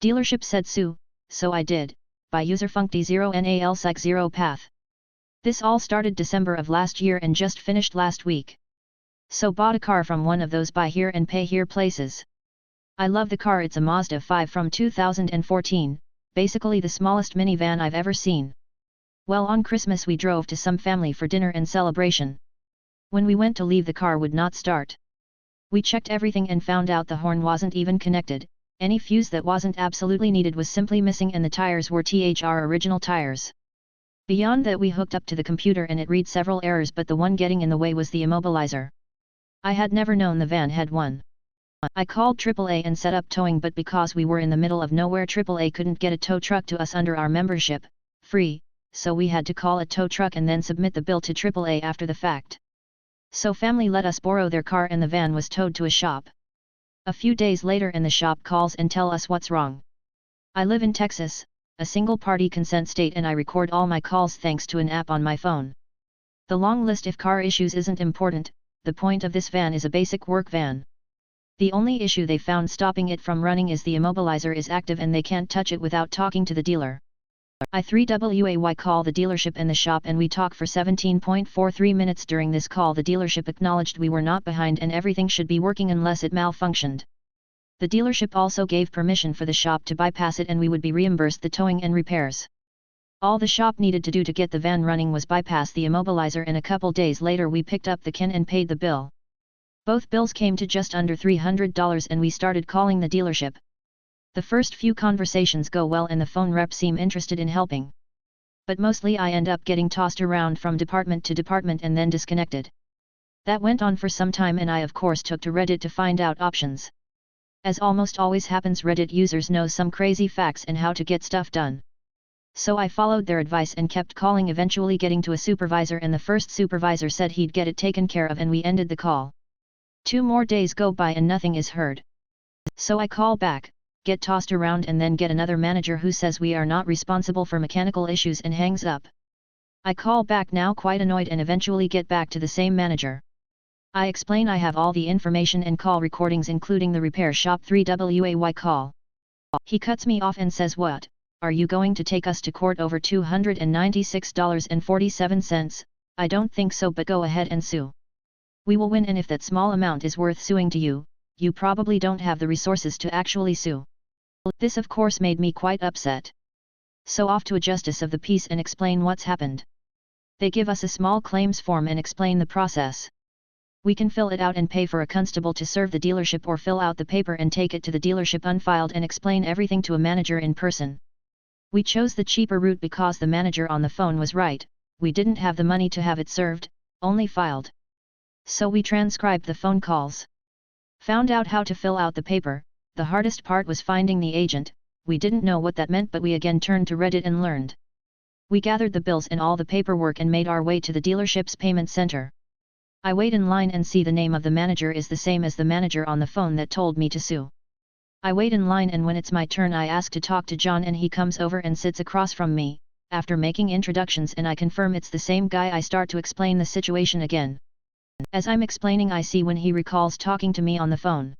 Dealership said Sue, so I did, by user funcd0nalsec0 path. This all started December of last year and just finished last week. So bought a car from one of those buy here and pay here places. I love the car, it's a Mazda 5 from 2014, basically the smallest minivan I've ever seen. Well, on Christmas we drove to some family for dinner and celebration. When we went to leave, the car would not start. We checked everything and found out the horn wasn't even connected, any fuse that wasn't absolutely needed was simply missing, and the tires were our original tires. Beyond that, we hooked up to the computer and it read several errors, but the one getting in the way was the immobilizer. I had never known the van had one. I called AAA and set up towing, but because we were in the middle of nowhere, AAA couldn't get a tow truck to us under our membership, free, so we had to call a tow truck and then submit the bill to AAA after the fact. So family let us borrow their car and the van was towed to a shop. A few days later and the shop calls and tell us what's wrong. I live in Texas, a single-party consent state, and I record all my calls thanks to an app on my phone. The long list of car issues isn't important, the point of this van is a basic work van. The only issue they found stopping it from running is the immobilizer is active and they can't touch it without talking to the dealer. I 3WAY call the dealership and the shop and we talk for 17.43 minutes. During this call the dealership acknowledged we were not behind and everything should be working unless it malfunctioned. The dealership also gave permission for the shop to bypass it and we would be reimbursed the towing and repairs. All the shop needed to do to get the van running was bypass the immobilizer, and a couple days later we picked up the can and paid the bill. Both bills came to just under $300 and we started calling the dealership. The first few conversations go well and the phone rep seem interested in helping. But mostly I end up getting tossed around from department to department and then disconnected. That went on for some time and I of course took to Reddit to find out options. As almost always happens, Reddit users know some crazy facts and how to get stuff done. So I followed their advice and kept calling, eventually getting to a supervisor, and the first supervisor said he'd get it taken care of and we ended the call. 2 more days go by and nothing is heard. So I call back, get tossed around and then get another manager who says we are not responsible for mechanical issues and hangs up. I call back now quite annoyed and eventually get back to the same manager. I explain I have all the information and call recordings including the repair shop 3WAY call. He cuts me off and says, "What, are you going to take us to court over $296.47? I don't think so, but go ahead and sue. We will win, and if that small amount is worth suing to you, you probably don't have the resources to actually sue." This of course made me quite upset. So off to a justice of the peace and explain what's happened. They give us a small claims form and explain the process. We can fill it out and pay for a constable to serve the dealership, or fill out the paper and take it to the dealership unfiled and explain everything to a manager in person. We chose the cheaper route because the manager on the phone was right, we didn't have the money to have it served, only filed. So we transcribed the phone calls. Found out how to fill out the paper. The hardest part was finding the agent. We didn't know what that meant, but we again turned to Reddit and learned. We gathered the bills and all the paperwork and made our way to the dealership's payment center. I wait in line and see the name of the manager is the same as the manager on the phone that told me to sue. I wait in line and when it's my turn I ask to talk to John and he comes over and sits across from me. After making introductions and I confirm it's the same guy, I start to explain the situation again. As I'm explaining I see when he recalls talking to me on the phone.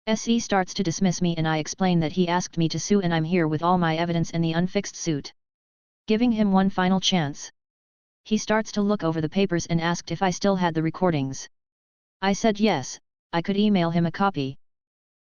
SE starts to dismiss me and I explain that he asked me to sue and I'm here with all my evidence and the unfixed suit. Giving him one final chance. He starts to look over the papers and asked if I still had the recordings. I said yes, I could email him a copy.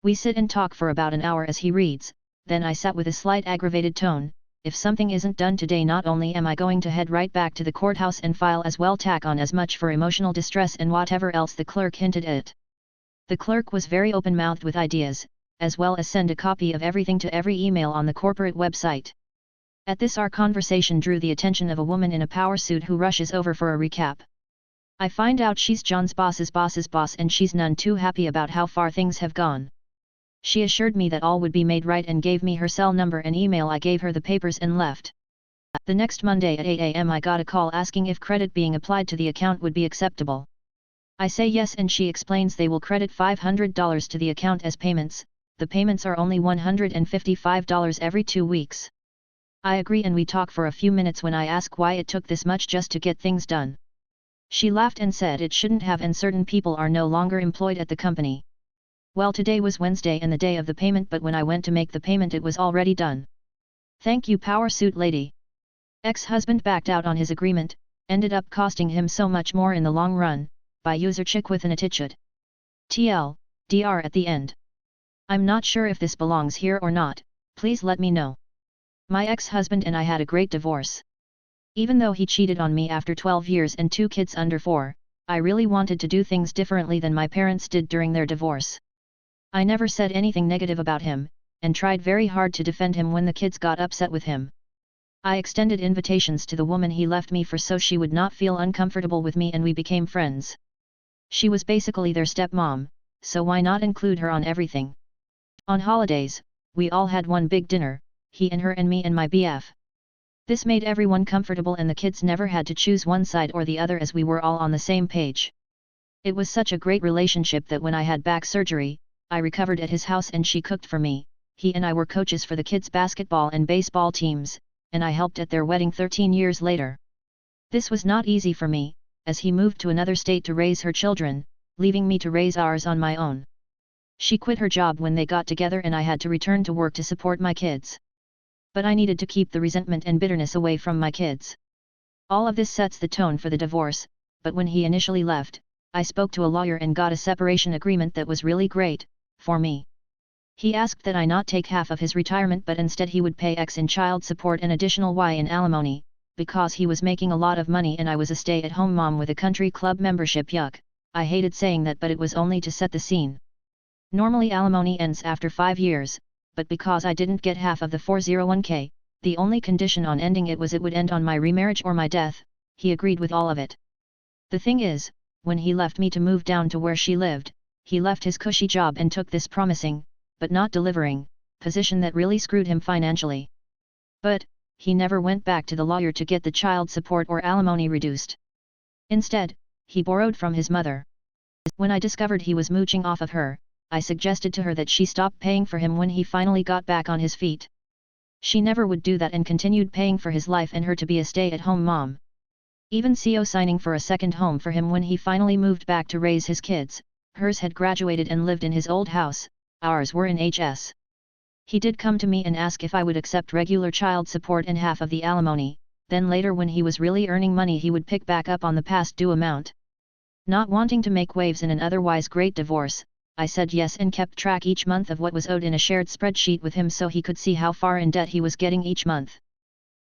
We sit and talk for about an hour as he reads, then I sat with a slight aggravated tone. If something isn't done today, not only am I going to head right back to the courthouse and file as well, tack on as much for emotional distress and whatever else the clerk hinted at. The clerk was very open-mouthed with ideas, as well as send a copy of everything to every email on the corporate website. At this our conversation drew the attention of a woman in a power suit who rushes over for a recap. I find out she's John's boss's boss and she's none too happy about how far things have gone. She assured me that all would be made right and gave me her cell number and email. I gave her the papers and left. The next Monday at 8 a.m. I got a call asking if credit being applied to the account would be acceptable. I say yes and she explains they will credit $500 to the account as payments. The payments are only $155 every 2 weeks. I agree and we talk for a few minutes when I ask why it took this much just to get things done. She laughed and said it shouldn't have, and certain people are no longer employed at the company. Well, today was Wednesday and the day of the payment, but when I went to make the payment it was already done. Thank you, power suit lady. Ex-husband backed out on his agreement, ended up costing him so much more in the long run, by user chick with an attitude. TL, DR at the end. I'm not sure if this belongs here or not, please let me know. My ex-husband and I had a great divorce. Even though he cheated on me after 12 years and 2 kids under 4, I really wanted to do things differently than my parents did during their divorce. I never said anything negative about him, and tried very hard to defend him when the kids got upset with him. I extended invitations to the woman he left me for so she would not feel uncomfortable with me, and we became friends. She was basically their stepmom, so why not include her on everything? On holidays, we all had one big dinner, he and her and me and my BF. This made everyone comfortable and the kids never had to choose one side or the other as we were all on the same page. It was such a great relationship that when I had back surgery, I recovered at his house and she cooked for me. He and I were coaches for the kids' basketball and baseball teams, and I helped at their wedding 13 years later. This was not easy for me, as he moved to another state to raise her children, leaving me to raise ours on my own. She quit her job when they got together and I had to return to work to support my kids. But I needed to keep the resentment and bitterness away from my kids. All of this sets the tone for the divorce, but when he initially left, I spoke to a lawyer and got a separation agreement that was really great, for me. He asked that I not take half of his retirement but instead he would pay X in child support and additional Y in alimony, because he was making a lot of money and I was a stay-at-home mom with a country club membership. Yuck, I hated saying that, but it was only to set the scene. Normally alimony ends after 5 years, but because I didn't get half of the 401k, the only condition on ending it was it would end on my remarriage or my death. He agreed with all of it. The thing is, when he left me to move down to where she lived, he left his cushy job and took this promising, but not delivering, position that really screwed him financially. But, he never went back to the lawyer to get the child support or alimony reduced. Instead, he borrowed from his mother. When I discovered he was mooching off of her, I suggested to her that she stop paying for him when he finally got back on his feet. She never would do that and continued paying for his life and her to be a stay-at-home mom. Even co-signing for a second home for him when he finally moved back to raise his kids. Hers had graduated and lived in his old house, ours were in HS. He did come to me and ask if I would accept regular child support and half of the alimony, then later when he was really earning money he would pick back up on the past due amount. Not wanting to make waves in an otherwise great divorce, I said yes and kept track each month of what was owed in a shared spreadsheet with him so he could see how far in debt he was getting each month.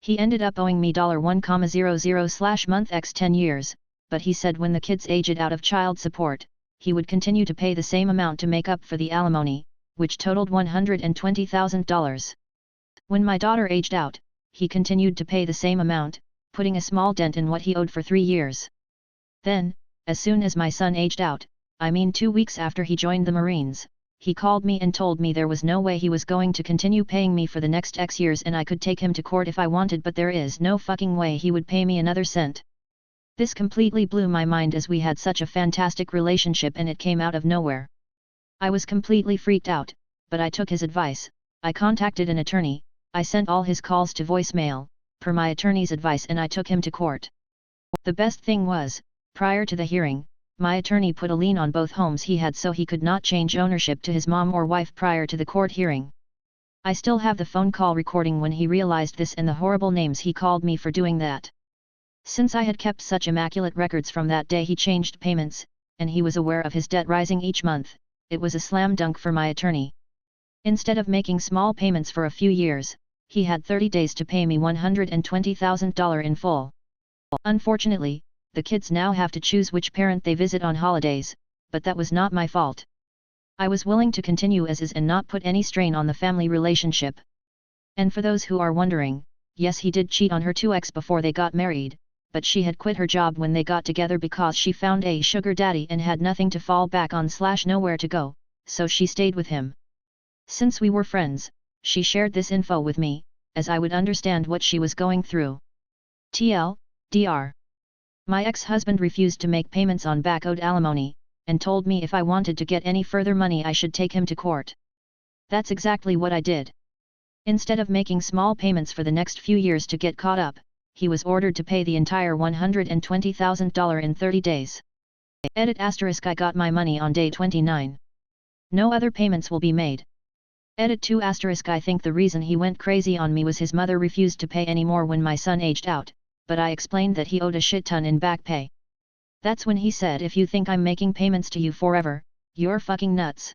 He ended up owing me $1,00/month x 10 years, but he said when the kids aged out of child support, he would continue to pay the same amount to make up for the alimony, which totaled $120,000. When my daughter aged out, he continued to pay the same amount, putting a small dent in what he owed for 3 years. Then, as soon as my son aged out, 2 weeks after he joined the Marines, he called me and told me there was no way he was going to continue paying me for the next X years and I could take him to court if I wanted, but there is no fucking way he would pay me another cent. This completely blew my mind as we had such a fantastic relationship and it came out of nowhere. I was completely freaked out, but I took his advice. I contacted an attorney, I sent all his calls to voicemail, per my attorney's advice, and I took him to court. The best thing was, prior to the hearing, my attorney put a lien on both homes he had so he could not change ownership to his mom or wife prior to the court hearing. I still have the phone call recording when he realized this and the horrible names he called me for doing that. Since I had kept such immaculate records from that day he changed payments, and he was aware of his debt rising each month. It was a slam dunk for my attorney. Instead of making small payments for a few years, he had 30 days to pay me $120,000 in full. Unfortunately, the kids now have to choose which parent they visit on holidays, but that was not my fault. I was willing to continue as is and not put any strain on the family relationship. And for those who are wondering, yes, he did cheat on her 2x before they got married, but she had quit her job when they got together because she found a sugar daddy and had nothing to fall back on / nowhere to go, so she stayed with him. Since we were friends, she shared this info with me, as I would understand what she was going through. TL, DR. My ex-husband refused to make payments on back owed alimony, and told me if I wanted to get any further money I should take him to court. That's exactly what I did. Instead of making small payments for the next few years to get caught up, he was ordered to pay the entire $120,000 in 30 days. Edit *, I got my money on day 29. No other payments will be made. Edit 2 *. I think the reason he went crazy on me was his mother refused to pay any more when my son aged out, but I explained that he owed a shit ton in back pay. That's when he said, if you think I'm making payments to you forever, you're fucking nuts.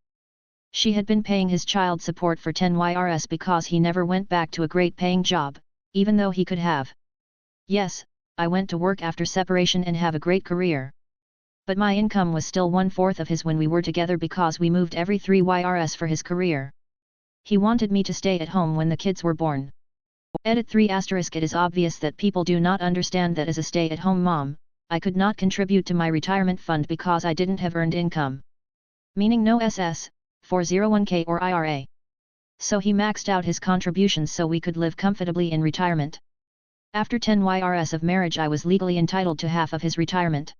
She had been paying his child support for 10 YRS because he never went back to a great paying job, even though he could have. Yes, I went to work after separation and have a great career. But my income was still 1/4 of his when we were together because we moved every 3 YRS for his career. He wanted me to stay at home when the kids were born. Edit 3 *. It is obvious that people do not understand that as a stay-at-home mom, I could not contribute to my retirement fund because I didn't have earned income. Meaning no SS, 401k or IRA. So he maxed out his contributions so we could live comfortably in retirement. After 10 YRS of marriage I was legally entitled to half of his retirement.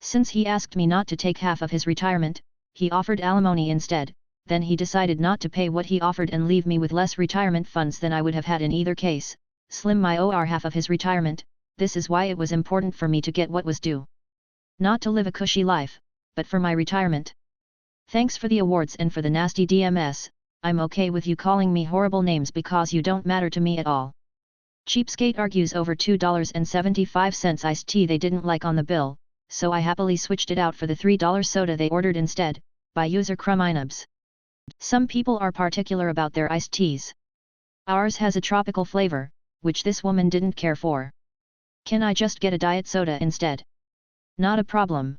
Since he asked me not to take half of his retirement, he offered alimony instead, then he decided not to pay what he offered and leave me with less retirement funds than I would have had in either case, slim my OR half of his retirement. This is why it was important for me to get what was due. Not to live a cushy life, but for my retirement. Thanks for the awards and for the nasty DMS, I'm okay with you calling me horrible names because you don't matter to me at all. Cheapskate argues over $2.75 iced tea they didn't like on the bill, so I happily switched it out for the $3 soda they ordered instead, by user Cruminubs. Some people are particular about their iced teas. Ours has a tropical flavor, which this woman didn't care for. Can I just get a diet soda instead? Not a problem.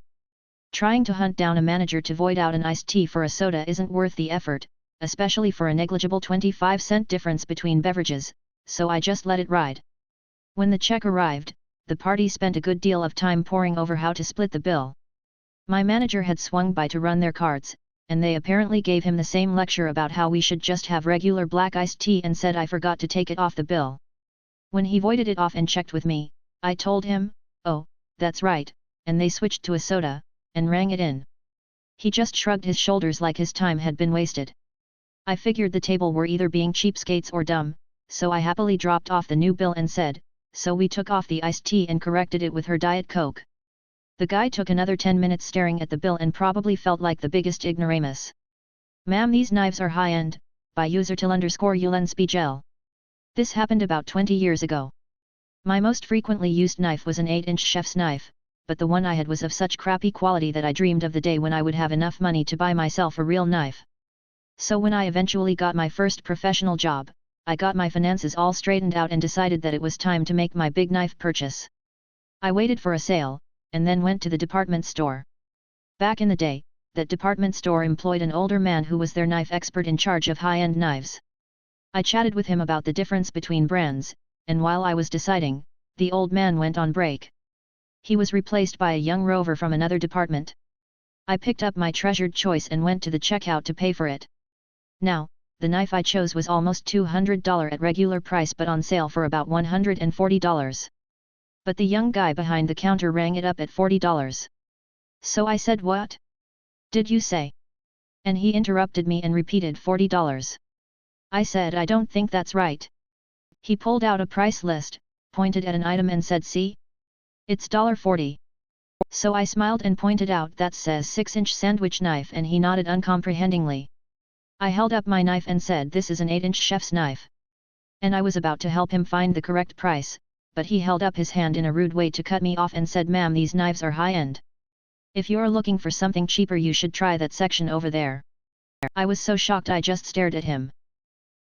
Trying to hunt down a manager to void out an iced tea for a soda isn't worth the effort, especially for a negligible 25-cent difference between beverages, so I just let it ride. When the check arrived, the party spent a good deal of time poring over how to split the bill. My manager had swung by to run their cards, and they apparently gave him the same lecture about how we should just have regular black iced tea and said I forgot to take it off the bill. When he voided it off and checked with me, I told him, "Oh, that's right," and they switched to a soda, and rang it in. He just shrugged his shoulders like his time had been wasted. I figured the table were either being cheapskates or dumb, so I happily dropped off the new bill and said, "So we took off the iced tea and corrected it with her Diet Coke." The guy took another 10 minutes staring at the bill and probably felt like the biggest ignoramus. "Ma'am, these knives are high-end," by user _Ulenspegel. This happened about 20 years ago. My most frequently used knife was an 8-inch chef's knife, but the one I had was of such crappy quality that I dreamed of the day when I would have enough money to buy myself a real knife. So when I eventually got my first professional job, I got my finances all straightened out and decided that it was time to make my big knife purchase. I waited for a sale, and then went to the department store. Back in the day, that department store employed an older man who was their knife expert in charge of high-end knives. I chatted with him about the difference between brands, and while I was deciding, the old man went on break. He was replaced by a young rover from another department. I picked up my treasured choice and went to the checkout to pay for it. Now, the knife I chose was almost $200 at regular price but on sale for about $140. But the young guy behind the counter rang it up at $40. So I said, "What did you say?" And he interrupted me and repeated $40. I said, "I don't think that's right." He pulled out a price list, pointed at an item and said, "See? It's $40. So I smiled and pointed out, "That says 6-inch sandwich knife," and he nodded uncomprehendingly. I held up my knife and said, "This is an 8-inch chef's knife." And I was about to help him find the correct price, but he held up his hand in a rude way to cut me off and said, "Ma'am, these knives are high-end. If you're looking for something cheaper you should try that section over there." I was so shocked I just stared at him.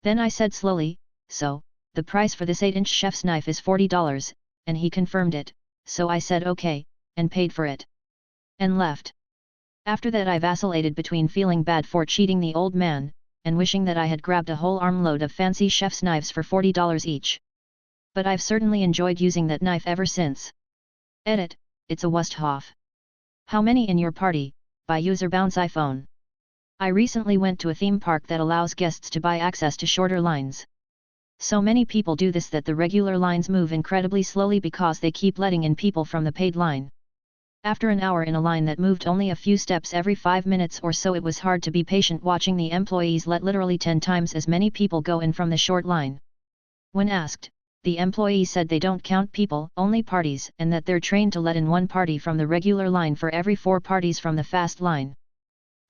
Then I said slowly, "So, the price for this 8-inch chef's knife is $40, and he confirmed it, so I said okay, and paid for it. And left. After that I vacillated between feeling bad for cheating the old man, and wishing that I had grabbed a whole armload of fancy chef's knives for $40 each. But I've certainly enjoyed using that knife ever since. Edit, it's a Wusthof. How many in your party, by user Bounce iPhone. I recently went to a theme park that allows guests to buy access to shorter lines. So many people do this that the regular lines move incredibly slowly because they keep letting in people from the paid line. After an hour in a line that moved only a few steps every 5 minutes or so, it was hard to be patient watching the employees let literally 10 times as many people go in from the short line. When asked, the employee said they don't count people, only parties, and that they're trained to let in one party from the regular line for every 4 parties from the fast line.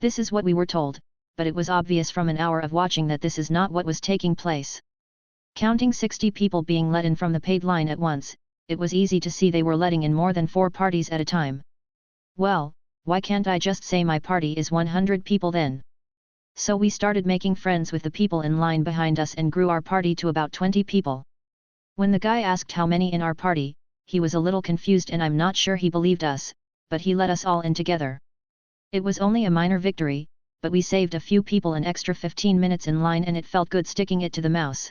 This is what we were told, but it was obvious from an hour of watching that this is not what was taking place. Counting 60 people being let in from the paid line at once, it was easy to see they were letting in more than 4 parties at a time. Well, why can't I just say my party is 100 people then? So we started making friends with the people in line behind us and grew our party to about 20 people. When the guy asked how many in our party, he was a little confused and I'm not sure he believed us, but he let us all in together. It was only a minor victory, but we saved a few people an extra 15 minutes in line and it felt good sticking it to the mouse.